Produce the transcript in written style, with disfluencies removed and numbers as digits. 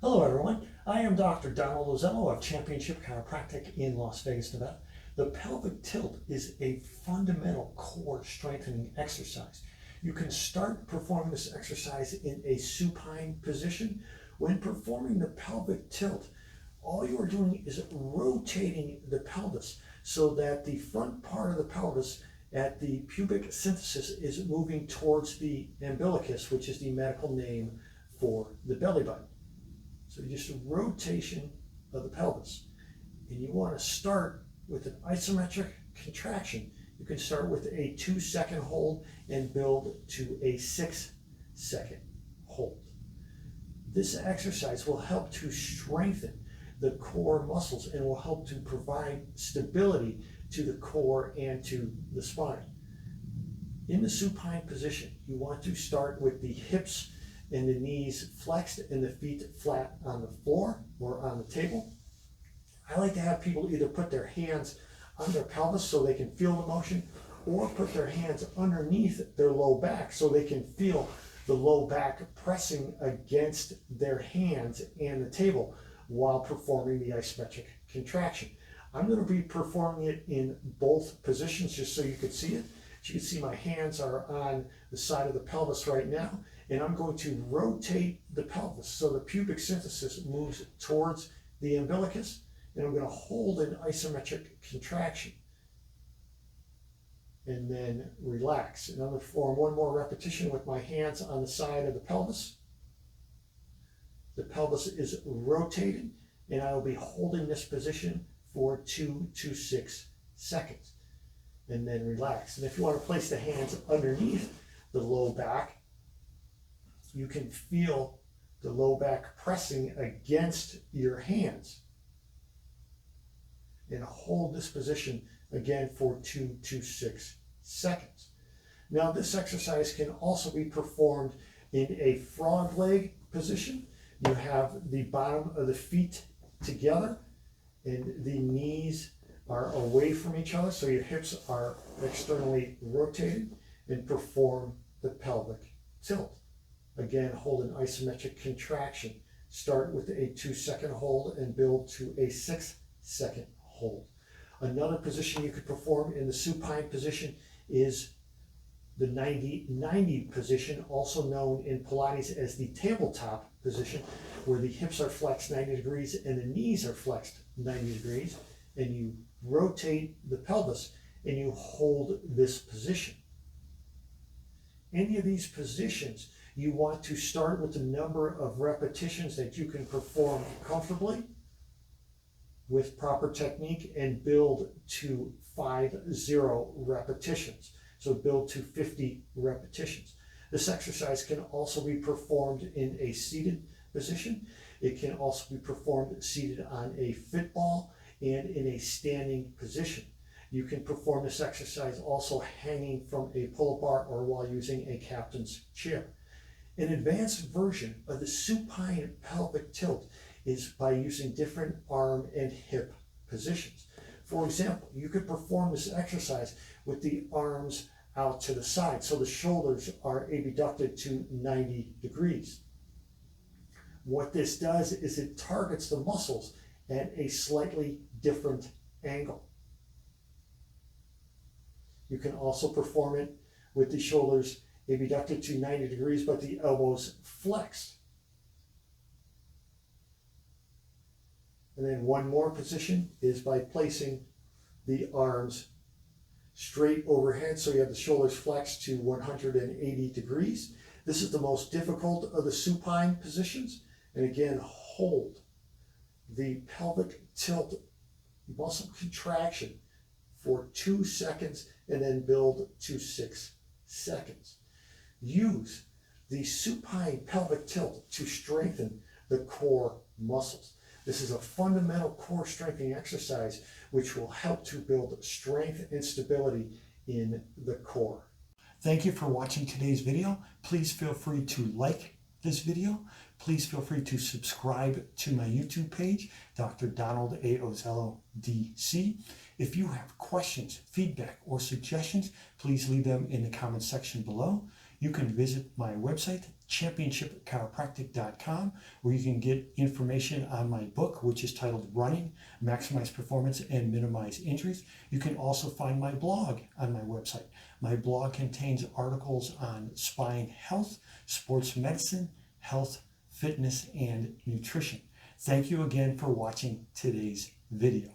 Hello everyone, I am Dr. Donald Ozello of Championship Chiropractic in Las Vegas, Nevada. The pelvic tilt is a fundamental core strengthening exercise. You can start performing this exercise in a supine position. When performing the pelvic tilt, all you are doing is rotating the pelvis so that the front part of the pelvis at the pubic symphysis is moving towards the umbilicus, which is the medical name for the belly button. So just a rotation of the pelvis. And you want to start with an isometric contraction. You can start with a 2-second hold and build to a 6-second hold. This exercise will help to strengthen the core muscles and will help to provide stability to the core and to the spine. In the supine position, you want to start with the hips and the knees flexed and the feet flat on the floor or on the table. I like to have people either put their hands on their pelvis so they can feel the motion, or put their hands underneath their low back so they can feel the low back pressing against their hands and the table while performing the isometric contraction. I'm going to be performing it in both positions just so you can see it. As you can see, my hands are on the side of the pelvis right now, and I'm going to rotate the pelvis so the pubic symphysis moves towards the umbilicus, and I'm going to hold an isometric contraction and then relax. And I'm going to perform one more repetition with my hands on the side of the pelvis. The pelvis is rotated, and I will be holding this position for 2 to 6 seconds, and then relax. And if you want to place the hands underneath the low back, you can feel the low back pressing against your hands. And hold this position again for 2 to 6 seconds. Now this exercise can also be performed in a frog leg position. You have the bottom of the feet together and the knees are away from each other, so your hips are externally rotated, and perform the pelvic tilt. Again, hold an isometric contraction. Start with a 2-second hold and build to a 6-second hold. Another position you could perform in the supine position is the 90-90 position, also known in Pilates as the tabletop position, where the hips are flexed 90 degrees and the knees are flexed 90 degrees, and you rotate the pelvis and you hold this position. Any of these positions, you want to start with the number of repetitions that you can perform comfortably with proper technique and build to 50 repetitions. So build to 50 repetitions. This exercise can also be performed in a seated position. It can also be performed seated on a fit ball and in a standing position. You can perform this exercise also hanging from a pull-up bar or while using a captain's chair. An advanced version of the supine pelvic tilt is by using different arm and hip positions. For example, you could perform this exercise with the arms out to the side, so the shoulders are abducted to 90 degrees. What this does is it targets the muscles at a slightly different angle. You can also perform it with the shoulders abducted to 90 degrees, but the elbows flexed. And then one more position is by placing the arms straight overhead, so you have the shoulders flexed to 180 degrees. This is the most difficult of the supine positions. And again, hold the pelvic tilt muscle contraction for 2 seconds and then build to 6 seconds. Use the supine pelvic tilt to strengthen the core muscles. This is a fundamental core strengthening exercise which will help to build strength and stability in the core. Thank you for watching today's video. Please feel free to like this video. Please feel free to subscribe to my YouTube page, Dr. Donald A. Ozello, DC. If you have questions, feedback, or suggestions, please leave them in the comment section below. You can visit my website, championshipchiropractic.com, where you can get information on my book, which is titled Running, Maximize Performance and Minimize Injuries. You can also find my blog on my website. My blog contains articles on spine health, sports medicine, health, fitness, and nutrition. Thank you again for watching today's video.